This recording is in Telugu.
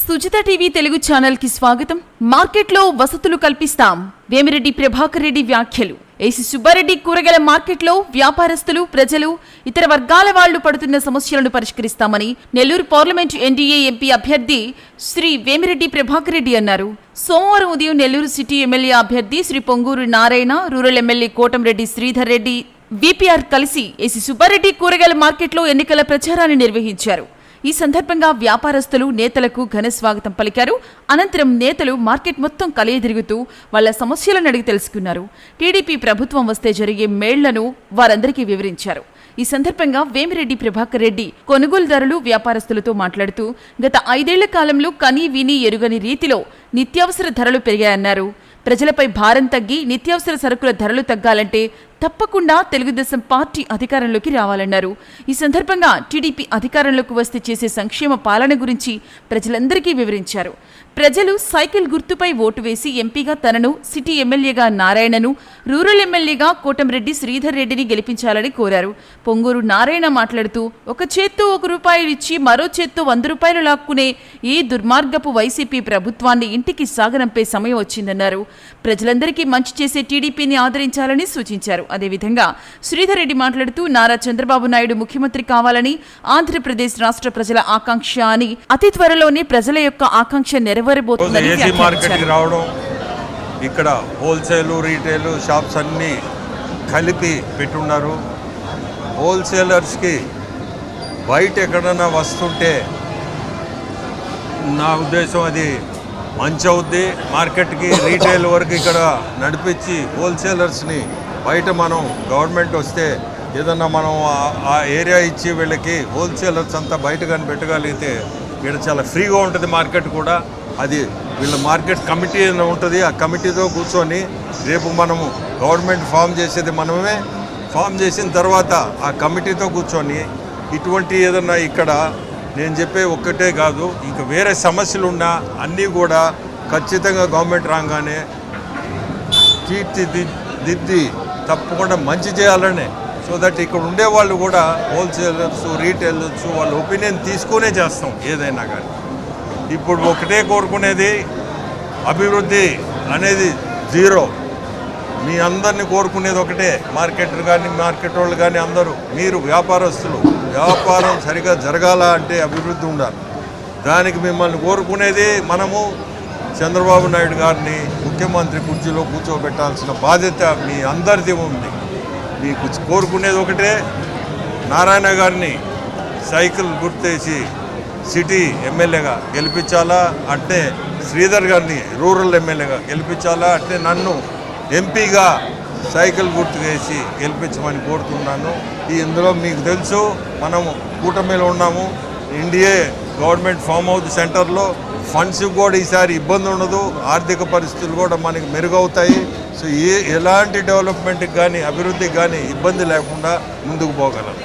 సుజిత టీవీ తెలుగు ఛానల్ కి స్వాగతం. మార్కెట్లో వసతులు కల్పిస్తాం. వేమిరెడ్డి ప్రభాకర్ రెడ్డి వ్యాఖ్యలు. ఏసీ సుబ్బారెడ్డి కూరగాయల మార్కెట్లో వ్యాపారస్తులు, ప్రజలు, ఇతర వర్గాల వాళ్లు పడుతున్న సమస్యలను పరిష్కరిస్తామని నెల్లూరు పార్లమెంటు ఎన్డీఏ ఎంపీ అభ్యర్థి శ్రీ వేమిరెడ్డి ప్రభాకర్ రెడ్డి అన్నారు. సోమవారం ఉదయం నెల్లూరు సిటీ ఎమ్మెల్యే అభ్యర్థి Shri Ponguru Narayana, rural MLA Kotamreddy Sridhar Reddy, VPR కలిసి ఏసీ సుబ్బారెడ్డి కూరగాయల మార్కెట్లో ఎన్నికల ప్రచారాన్ని నిర్వహించారు. ఈ సందర్భంగా వ్యాపారస్తులు, నేతలకు ఘన స్వాగతం పలికారు. అనంతరం నేతలు మార్కెట్ మొత్తం కలియదిరుగుతూ వాళ్ల సమస్యలను అడిగి తెలుసుకున్నారు. టీడీపీ ప్రభుత్వం వస్తే జరిగే మేళ్లను వారందరికీ వివరించారు. ఈ సందర్భంగా వేమిరెడ్డి ప్రభాకర్ రెడ్డి కొనుగోలుదారులు, వ్యాపారస్తులతో మాట్లాడుతూ గత 5 ఏళ్ల కాలంలో కనీ విని ఎరుగని రీతిలో నిత్యావసర ధరలు పెరిగాయన్నారు. ప్రజలపై భారం తగ్గి నిత్యావసర సరుకుల ధరలు తగ్గాలంటే తప్పకుండా తెలుగుదేశం పార్టీ అధికారంలోకి రావాలన్నారు. ఈ సందర్భంగా టీడీపీ అధికారంలోకి వస్తే చేసే సంక్షేమ పాలన గురించి ప్రజలందరికీ వివరించారు. ప్రజలు సైకిల్ గుర్తుపై ఓటు వేసి ఎంపీగా తనను, సిటీ ఎమ్మెల్యేగా నారాయణను, రూరల్ ఎమ్మెల్యేగా కోటంరెడ్డి శ్రీధర్ రెడ్డిని గెలిపించాలని కోరారు. పొంగూరు నారాయణ మాట్లాడుతూ ఒక చేత్తో ₹1 ఇచ్చి మరో చేత్తో ₹100 లాక్కునే ఈ దుర్మార్గపు వైసీపీ ప్రభుత్వాన్ని ఇంటికి సాగనంపే సమయం వచ్చిందన్నారు. ప్రజలందరికీ మంచి చేసే టీడీపీని ఆదరించాలని సూచించారు. అదేవిధంగా శ్రీధర్ రెడ్డి మాట్లాడుతూ నారా చంద్రబాబు నాయుడు ముఖ్యమంత్రి కావాలని ఆంధ్రప్రదేశ్ రాష్ట్ర ప్రజల ఆకాంక్ష అని, అతి త్వరలోనే ప్రజల యొక్క ఆకాంక్ష నెరవేరబోతుందని రావడం, ఇక్కడ హోల్సేల్, రీటైల్ షాప్స్ అన్నీ కలిపి పెట్టున్నారు. హోల్సేలర్స్కి బయట ఎక్కడన్నా వస్తుంటే నా ఉద్దేశం అది మంచి అవుద్ది. మార్కెట్కి రీటైల్ వరకు ఇక్కడ నడిపించి హోల్సేలర్స్ని బయట మనం గవర్నమెంట్ వస్తే ఏదన్నా మనం ఆ ఏరియా ఇచ్చి వీళ్ళకి హోల్సేలర్స్ అంతా బయట కానీ పెట్టగలిగితే ఇక్కడ చాలా ఫ్రీగా ఉంటుంది మార్కెట్ కూడా. అది వీళ్ళ మార్కెట్ కమిటీ ఉంటుంది. ఆ కమిటీతో కూర్చొని రేపు మనము గవర్నమెంట్ ఫామ్ చేసేది మనమే. ఫామ్ చేసిన తర్వాత ఆ కమిటీతో కూర్చొని ఇటువంటి ఏదన్నా ఇక్కడ నేను చెప్పే ఒక్కటే కాదు, ఇంకా వేరే సమస్యలు ఉన్నా అన్నీ కూడా ఖచ్చితంగా గవర్నమెంట్ రాగానే తీర్చిదిద్ది తప్పకుండా మంచి చేయాలనే. సో దట్ ఇక్కడ ఉండేవాళ్ళు కూడా హోల్సేలర్స్, రీటైలర్స్ వాళ్ళ ఒపీనియన్ తీసుకునే చేస్తాం ఏదైనా కానీ. ఇప్పుడు ఒకటే కోరుకునేది అభివృద్ధి అనేది జీరో. మీ అందరినీ కోరుకునేది ఒకటే, మార్కెటర్ కానీ మార్కెట్ వాళ్ళు కానీ అందరూ, మీరు వ్యాపారస్తులు, వ్యాపారం సరిగా జరగాల అంటే అభివృద్ధి ఉండాలి. దానికి మిమ్మల్ని కోరుకునేది మనము చంద్రబాబు నాయుడు గారిని ముఖ్యమంత్రి కుర్చీలో కూర్చోబెట్టాల్సిన బాధ్యత మీ అందరిది ఉంది. మీకు కోరుకునేది ఒకటే, నారాయణ గారిని సైకిల్ గుర్తేసి సిటీ ఎమ్మెల్యేగా గెలిపించాలా, అంటే శ్రీధర్ గారిని రూరల్ ఎమ్మెల్యేగా గెలిపించాలా, అంటే నన్ను ఎంపీగా సైకిల్ గుర్తు వేసి గెలిపించమని కోరుతున్నాను. ఇందులో మీకు తెలుసు మనము కూటమిలో ఉన్నాము. ఎన్డీఏ గవర్నమెంట్ ఫామ్ హౌస్ సెంటర్లో ఫండ్స్ కూడా ఈసారి ఇబ్బంది ఉండదు. ఆర్థిక పరిస్థితులు కూడా మనకి మెరుగవుతాయి. సో ఎలాంటి డెవలప్మెంట్కి కానీ అభివృద్ధికి కానీ ఇబ్బంది లేకుండా ముందుకు పోగలం.